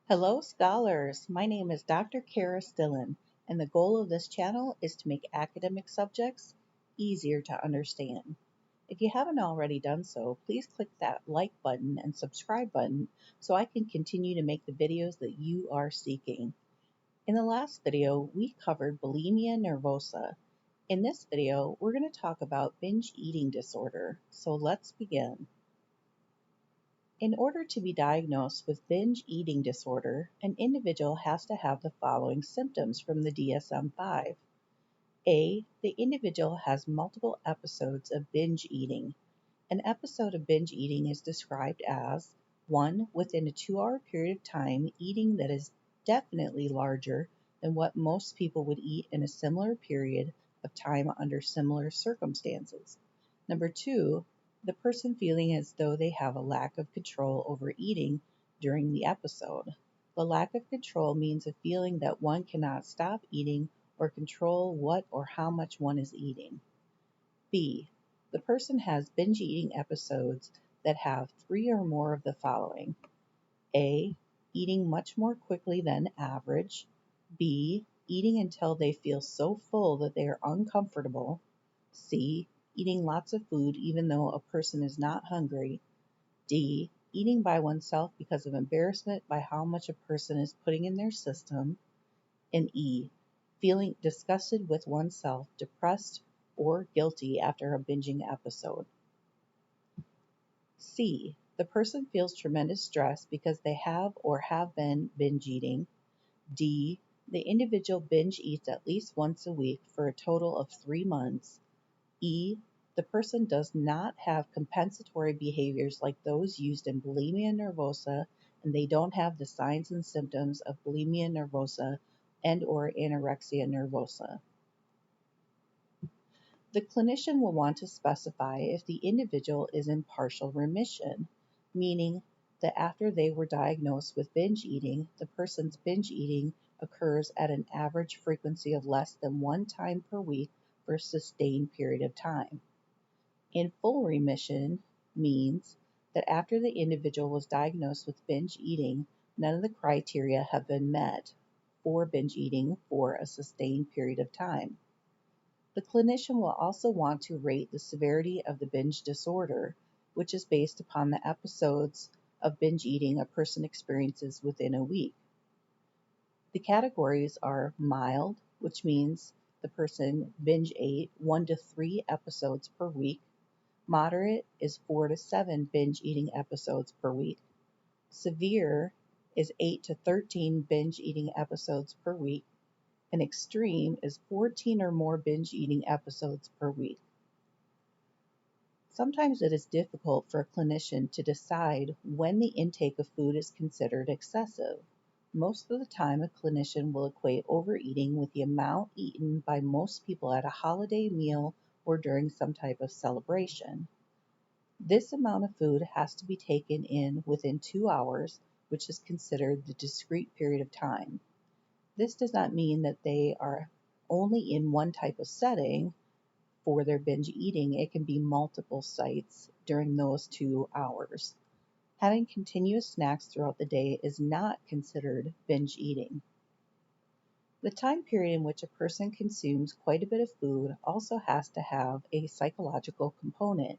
Hello, scholars. My name is Dr. Kerris Dillon, and the goal of this channel is to make academic subjects easier to understand. If you haven't already done so, please click that like button and subscribe button so I can continue to make the videos that you are seeking. In the last video, we covered bulimia nervosa. In this video, we're going to talk about binge eating disorder, so let's begin. In order to be diagnosed with binge eating disorder, an individual has to have the following symptoms from the DSM-V. A. The individual has multiple episodes of binge eating. An episode of binge eating is described as 1. Within a 2-hour period of time, eating that is definitely larger than what most people would eat in a similar period of time under similar circumstances. Number 2, the person feeling as though they have a lack of control over eating during the episode. The lack of control means a feeling that one cannot stop eating or control what or how much one is eating. B. The person has binge eating episodes that have 3 or more of the following. A. Eating much more quickly than average. B. Eating until they feel so full that they are uncomfortable. C. Eating lots of food even though a person is not hungry. D. Eating by oneself because of embarrassment by how much a person is putting in their system. And E. Feeling disgusted with oneself, depressed, or guilty after a binging episode. C. The person feels tremendous stress because they have or have been binge eating. D. The individual binge eats at least once a week for a total of 3 months. E. The person does not have compensatory behaviors like those used in bulimia nervosa, and they don't have the signs and symptoms of bulimia nervosa and/or anorexia nervosa. The clinician will want to specify if the individual is in partial remission, meaning that after they were diagnosed with binge eating, the person's binge eating occurs at an average frequency of less than 1 time per week for a sustained period of time. In full remission means that after the individual was diagnosed with binge eating, none of the criteria have been met for binge eating for a sustained period of time. The clinician will also want to rate the severity of the binge disorder, which is based upon the episodes of binge eating a person experiences within a week. The categories are mild, which means the person binge ate 1 to 3 episodes per week. Moderate is 4 to 7 binge eating episodes per week. Severe is 8 to 13 binge eating episodes per week. And extreme is 14 or more binge eating episodes per week. Sometimes it is difficult for a clinician to decide when the intake of food is considered excessive. Most of the time, a clinician will equate overeating with the amount eaten by most people at a holiday meal or during some type of celebration. This amount of food has to be taken in within 2 hours, which is considered the discrete period of time. This does not mean that they are only in one type of setting for their binge eating. It can be multiple sites during those 2 hours. Having continuous snacks throughout the day is not considered binge eating. The time period in which a person consumes quite a bit of food also has to have a psychological component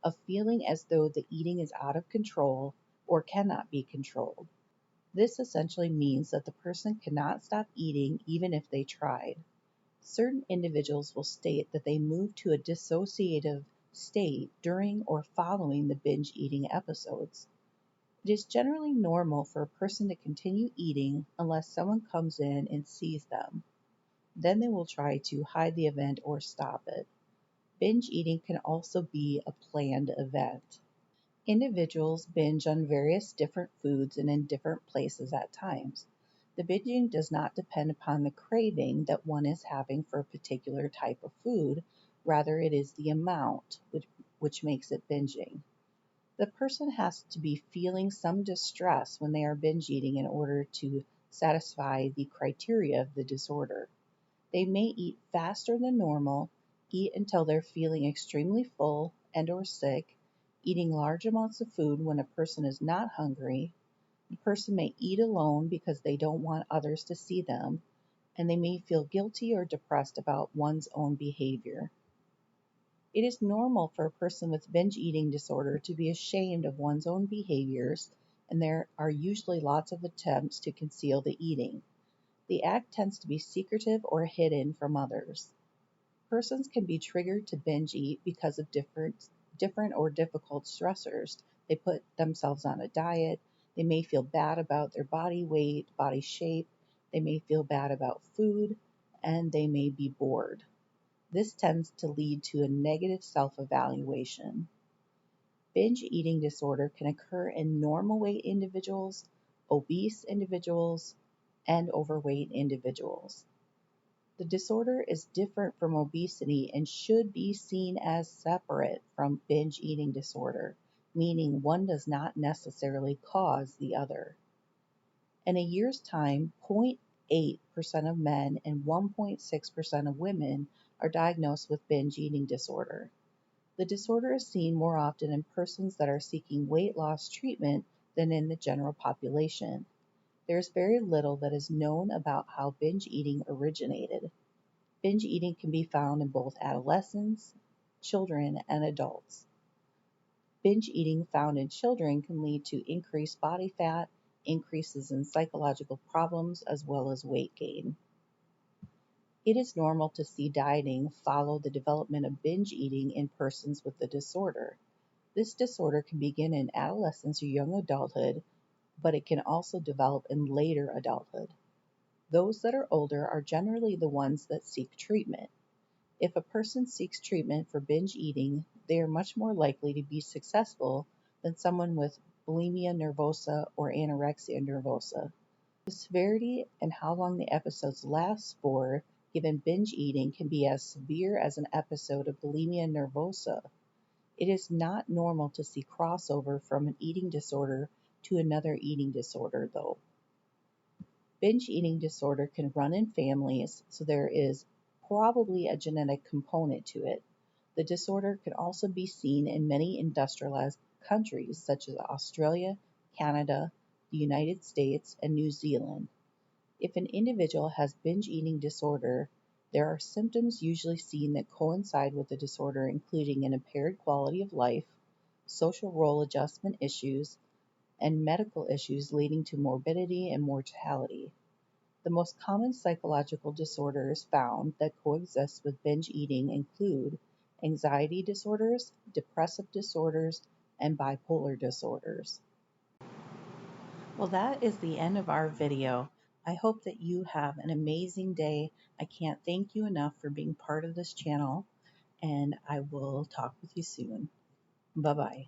of feeling as though the eating is out of control or cannot be controlled. This essentially means that the person cannot stop eating even if they tried. Certain individuals will state that they move to a dissociative state during or following the binge eating episodes. It is generally normal for a person to continue eating unless someone comes in and sees them. Then they will try to hide the event or stop it. Binge eating can also be a planned event. Individuals binge on various different foods and in different places at times. The binging does not depend upon the craving that one is having for a particular type of food, rather it is the amount which makes it binging. The person has to be feeling some distress when they are binge eating in order to satisfy the criteria of the disorder. They may eat faster than normal, eat until they're feeling extremely full and/or sick, eating large amounts of food when a person is not hungry, The person may eat alone because they don't want others to see them, and they may feel guilty or depressed about one's own behavior. It is normal for a person with binge eating disorder to be ashamed of one's own behaviors, and there are usually lots of attempts to conceal the eating. The act tends to be secretive or hidden from others. Persons can be triggered to binge eat because of different or difficult stressors. They put themselves on a diet. They may feel bad about their body weight, body shape. They may feel bad about food, and they may be bored. This tends to lead to a negative self-evaluation. Binge eating disorder can occur in normal weight individuals, obese individuals, and overweight individuals. The disorder is different from obesity and should be seen as separate from binge eating disorder, meaning one does not necessarily cause the other. In a year's time, 0.8% of men and 1.6% of women are diagnosed with binge eating disorder. The disorder is seen more often in persons that are seeking weight loss treatment than in the general population. There is very little that is known about how binge eating originated. Binge eating can be found in both adolescents, children, and adults. Binge eating found in children can lead to increased body fat, increases in psychological problems, as well as weight gain. It is normal to see dieting follow the development of binge eating in persons with the disorder. This disorder can begin in adolescence or young adulthood, but it can also develop in later adulthood. Those that are older are generally the ones that seek treatment. If a person seeks treatment for binge eating, they are much more likely to be successful than someone with bulimia nervosa or anorexia nervosa. The severity and how long the episodes last for given binge eating can be as severe as an episode of bulimia nervosa. It is not normal to see crossover from an eating disorder to another eating disorder, though. Binge eating disorder can run in families, so there is probably a genetic component to it. The disorder can also be seen in many industrialized countries such as Australia, Canada, the United States, and New Zealand. If an individual has binge eating disorder, there are symptoms usually seen that coincide with the disorder, including an impaired quality of life, social role adjustment issues, and medical issues leading to morbidity and mortality. The most common psychological disorders found that coexist with binge eating include anxiety disorders, depressive disorders, and bipolar disorders. Well, that is the end of our video. I hope that you have an amazing day. I can't thank you enough for being part of this channel, and I will talk with you soon. Bye-bye.